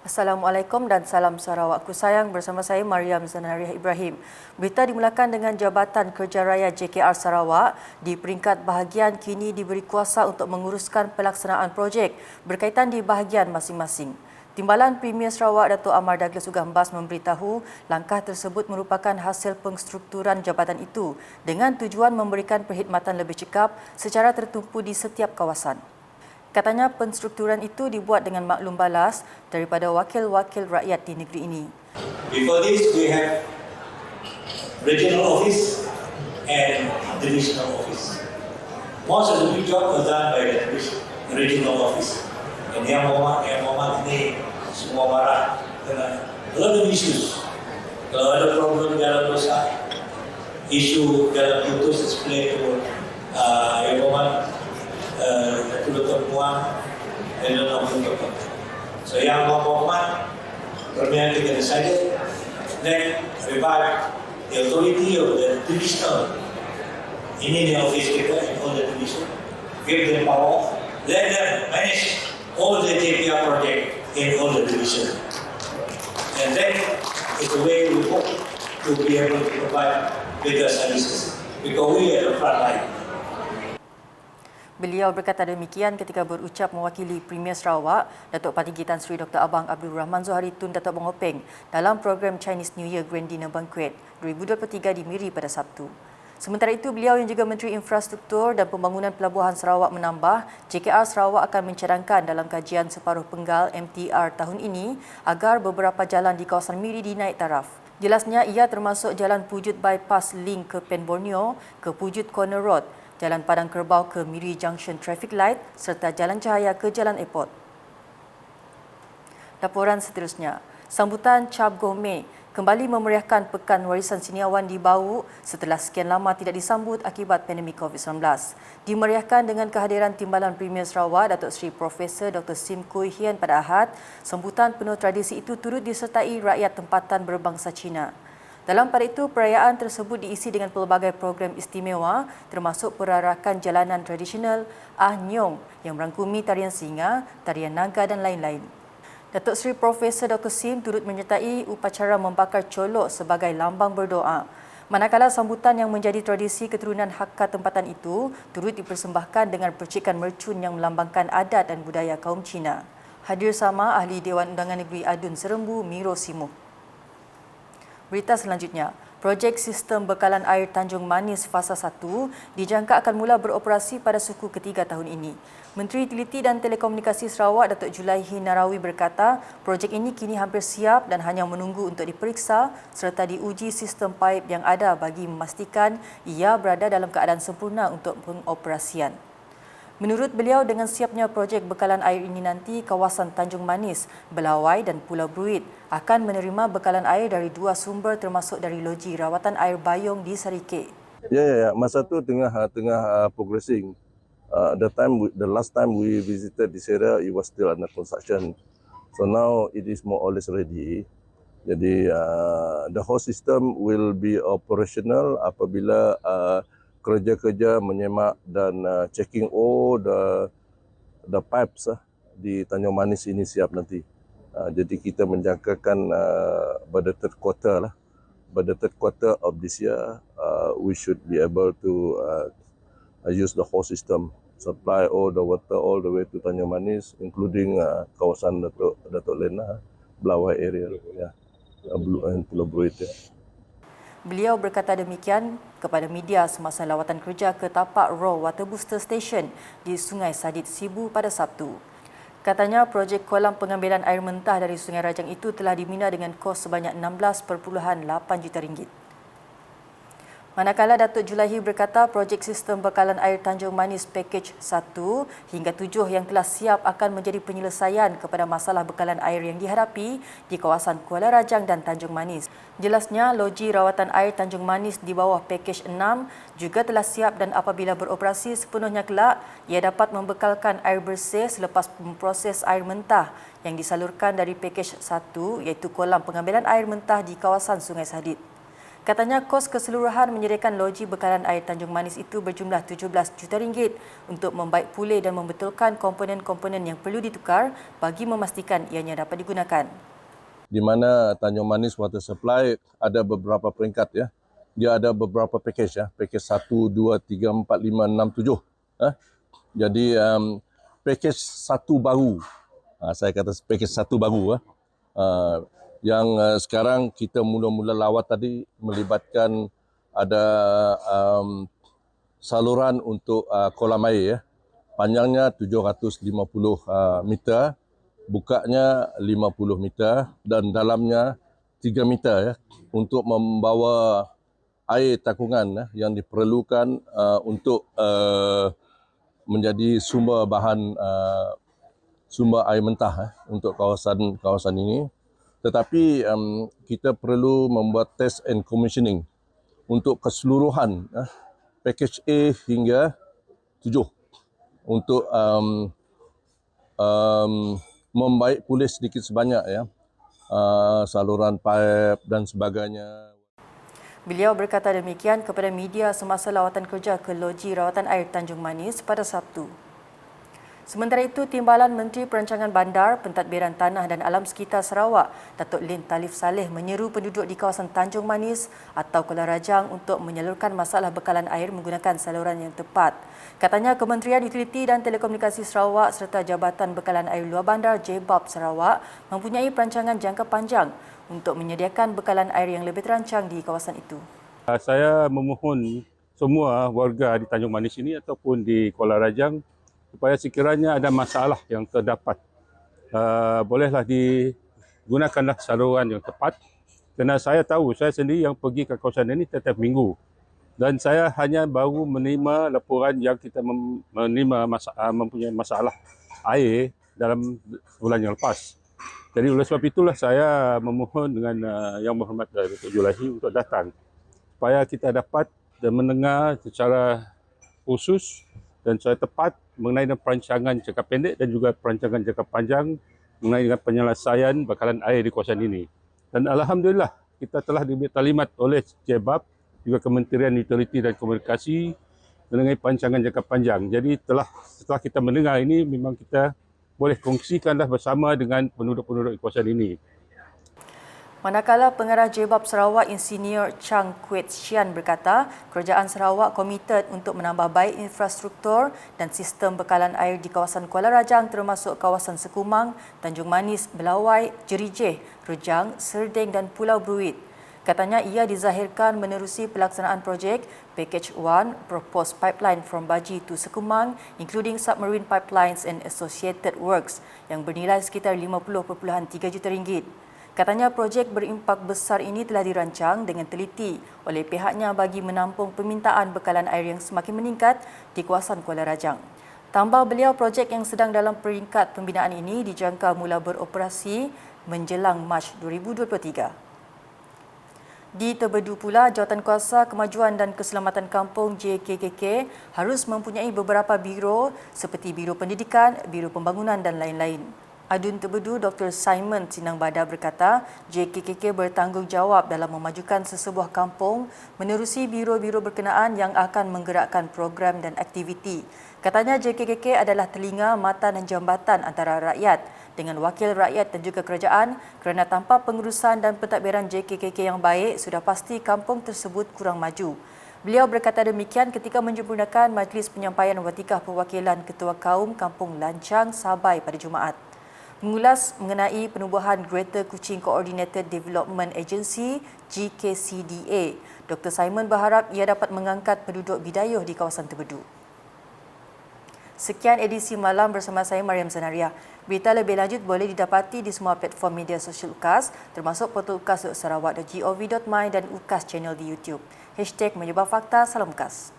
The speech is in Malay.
Assalamualaikum dan salam Sarawakku sayang, bersama saya Mariam Zanariah Ibrahim. Berita dimulakan dengan Jabatan Kerja Raya JKR Sarawak di peringkat bahagian kini diberi kuasa untuk menguruskan pelaksanaan projek berkaitan di bahagian masing-masing. Timbalan Premier Sarawak Datuk Amar Douglas Ugambas memberitahu langkah tersebut merupakan hasil pengstrukturan jabatan itu dengan tujuan memberikan perkhidmatan lebih cekap secara tertumpu di setiap kawasan. Katanya penstrukturan itu dibuat dengan maklum balas daripada wakil-wakil rakyat di negeri ini. Before this, we have regional office and divisional office. Most of the big job was done by the regional office. And yang Muhammad ini semua marah dengan a lot of issues. Kalau ada problem dalam dosa, isu dalam putus explain to yang Muhammad Dr. Puan dan Dr. So yang Muhammad Premier kita decided then revive the authority of the divisional ini the office kita in all the division, give them power, let them manage all the JPR project in all the division, and then it's the way we hope to be able to provide better services because we are the front line. Beliau berkata demikian ketika berucap mewakili Premier Sarawak, Datuk Patinggi Tan Sri Dr. Abang Abdul Rahman Zohari Tun Datuk Bongopeng dalam program Chinese New Year Grand Dinner Banquet 2023 di Miri pada Sabtu. Sementara itu, beliau yang juga Menteri Infrastruktur dan Pembangunan Pelabuhan Sarawak menambah, JKR Sarawak akan mencadangkan dalam kajian separuh penggal MTR tahun ini agar beberapa jalan di kawasan Miri dinaik taraf. Jelasnya, ia termasuk Jalan Pujut Bypass Link ke Pen Borneo, ke Pujut Corner Road, Jalan Padang Kerbau ke Miri Junction Traffic Light serta Jalan Cahaya ke Jalan Airport. Laporan seterusnya, sambutan Cap Gourmet kembali memeriahkan Pekan Warisan Seniawan di Bau setelah sekian lama tidak disambut akibat pandemik COVID-19. Dimeriahkan dengan kehadiran Timbalan Premier Sarawak Datuk Seri Profesor Dr. Sim Kui Hian pada Ahad, sambutan penuh tradisi itu turut disertai rakyat tempatan berbangsa Cina. Dalam pada itu, perayaan tersebut diisi dengan pelbagai program istimewa termasuk perarakan jalanan tradisional Ah Nyong yang merangkumi tarian singa, tarian naga dan lain-lain. Datuk Seri Profesor Dr. Sim turut menyertai upacara membakar colok sebagai lambang berdoa. Manakala sambutan yang menjadi tradisi keturunan Hakka tempatan itu turut dipersembahkan dengan percikan mercun yang melambangkan adat dan budaya kaum Cina. Hadir sama Ahli Dewan Undangan Negeri Adun Serembu Miro Simuh. Berita selanjutnya, projek sistem bekalan air Tanjung Manis Fasa 1 dijangka akan mula beroperasi pada suku ketiga tahun ini. Menteri Teliti dan Telekomunikasi Sarawak Datuk Julaihi Narawi berkata, projek ini kini hampir siap dan hanya menunggu untuk diperiksa serta diuji sistem paip yang ada bagi memastikan ia berada dalam keadaan sempurna untuk pengoperasian. Menurut beliau, dengan siapnya projek bekalan air ini nanti, kawasan Tanjung Manis, Belawai dan Pulau Bruit akan menerima bekalan air dari dua sumber termasuk dari loji rawatan air Bayong di Sarike. Ya. Masa tu tengah progressing. The last time we visited this area, it was still under construction. So now it is more or less ready. Jadi the whole system will be operational apabila kerja-kerja menyemak dan checking all the pipes di Tanjung Manis ini siap nanti. Jadi kita menjangkakan pada third quarter of this year, we should be able to use the whole system, supply all the water all the way to Tanjung Manis, including kawasan Datuk Lena, Belawai area, and Pulau Bruit. Beliau berkata demikian kepada media semasa lawatan kerja ke tapak Raw Water Booster Station di Sungai Sadit, Sibu pada Sabtu. Katanya projek kolam pengambilan air mentah dari Sungai Rajang itu telah dibina dengan kos sebanyak 16.8 juta ringgit. Manakala Datuk Julaihi berkata projek sistem bekalan air Tanjung Manis Package 1 hingga 7 yang telah siap akan menjadi penyelesaian kepada masalah bekalan air yang dihadapi di kawasan Kuala Rajang dan Tanjung Manis. Jelasnya, loji rawatan air Tanjung Manis di bawah Package 6 juga telah siap dan apabila beroperasi sepenuhnya kelak, ia dapat membekalkan air bersih selepas memproses air mentah yang disalurkan dari Package 1 iaitu kolam pengambilan air mentah di kawasan Sungai Sadit. Katanya kos keseluruhan menyediakan loji bekalan air Tanjung Manis itu berjumlah 17 juta ringgit untuk membaik pulih dan membetulkan komponen-komponen yang perlu ditukar bagi memastikan ianya dapat digunakan. Di mana Tanjung Manis Water Supply ada beberapa peringkat ya. Dia ada beberapa package ya. Package 1, 2, 3, 4, 5, 6, 7. Jadi package 1 baru. Saya kata package 1 baru yang sekarang kita mula-mula lawat tadi melibatkan ada saluran untuk kolam air ya. Panjangnya 750 meter, bukanya 50 meter dan dalamnya 3 meter ya untuk membawa air takungan yang diperlukan untuk menjadi sumber bahan sumber air mentah untuk kawasan ini. Tetapi kita perlu membuat test and commissioning untuk keseluruhan package A hingga 7 untuk membaik pulih sedikit sebanyak ya saluran pipe dan sebagainya. Beliau berkata demikian kepada media semasa lawatan kerja ke loji rawatan air Tanjung Manis pada Sabtu. Sementara itu, Timbalan Menteri Perancangan Bandar, Pentadbiran Tanah dan Alam Sekitar Sarawak, Datuk Lin Talif Saleh menyeru penduduk di kawasan Tanjung Manis atau Kuala Rajang untuk menyalurkan masalah bekalan air menggunakan saluran yang tepat. Katanya Kementerian Utiliti dan Telekomunikasi Sarawak serta Jabatan Bekalan Air Luar Bandar JBAB Sarawak mempunyai perancangan jangka panjang untuk menyediakan bekalan air yang lebih terancang di kawasan itu. Saya memohon semua warga di Tanjung Manis ini ataupun di Kuala Rajang supaya sekiranya ada masalah yang terdapat, bolehlah digunakanlah saluran yang tepat. Kerana saya tahu, saya sendiri yang pergi ke kawasan ini setiap minggu. Dan saya hanya baru menerima laporan yang kita mempunyai masalah air dalam bulan yang lepas. Jadi oleh sebab itulah saya memohon dengan Yang Berhormat Datuk Julahi untuk datang. Supaya kita dapat dan mendengar secara khusus dan secara tepat mengenai perancangan jangka pendek dan juga perancangan jangka panjang mengenai dengan penyelesaian bekalan air di kawasan ini. Dan alhamdulillah kita telah diberi talimat oleh JBAB juga Kementerian Utiliti dan Komunikasi mengenai perancangan jangka panjang. Jadi setelah kita mendengar ini memang kita boleh kongsikanlah bersama dengan penduduk-penduduk di kawasan ini. Manakala Pengarah JBAB Sarawak Insinyur Chang Kwet Sian berkata, kerajaan Sarawak komited untuk menambah baik infrastruktur dan sistem bekalan air di kawasan Kuala Rajang termasuk kawasan Sekumang, Tanjung Manis, Belawai, Jerijeh, Rejang, Serding dan Pulau Bruit. Katanya ia dizahirkan menerusi pelaksanaan projek Package 1 Proposed Pipeline from Baji to Sekumang including submarine pipelines and associated works yang bernilai sekitar 50.3 juta ringgit. Katanya projek berimpak besar ini telah dirancang dengan teliti oleh pihaknya bagi menampung permintaan bekalan air yang semakin meningkat di kawasan Kuala Rajang. Tambah beliau, projek yang sedang dalam peringkat pembinaan ini dijangka mula beroperasi menjelang Mac 2023. Di Tebedu pula, Jawatankuasa Kemajuan dan Keselamatan Kampung JKKK harus mempunyai beberapa biro seperti Biro Pendidikan, Biro Pembangunan dan lain-lain. Adun Tebedu Dr. Simon Sinang Bada berkata, JKKK bertanggungjawab dalam memajukan sesebuah kampung menerusi biro-biro berkenaan yang akan menggerakkan program dan aktiviti. Katanya JKKK adalah telinga, mata dan jambatan antara rakyat dengan wakil rakyat dan juga kerajaan kerana tanpa pengurusan dan pentadbiran JKKK yang baik, sudah pasti kampung tersebut kurang maju. Beliau berkata demikian ketika menyempurnakan Majlis Penyampaian Watikah Perwakilan Ketua Kaum Kampung Lancang, Sabai pada Jumaat. Mengulas mengenai penubuhan Greater Kuching Coordinated Development Agency GKCDA, Dr. Simon berharap ia dapat mengangkat penduduk bidayuh di kawasan Tebedu. Sekian edisi malam bersama saya Mariam Zanaria. Berita lebih lanjut boleh didapati di semua platform media sosial UKAS termasuk portal ukas.sarawak.gov.my dan UKAS channel di YouTube. #Menyebar Fakta, salam UKAS.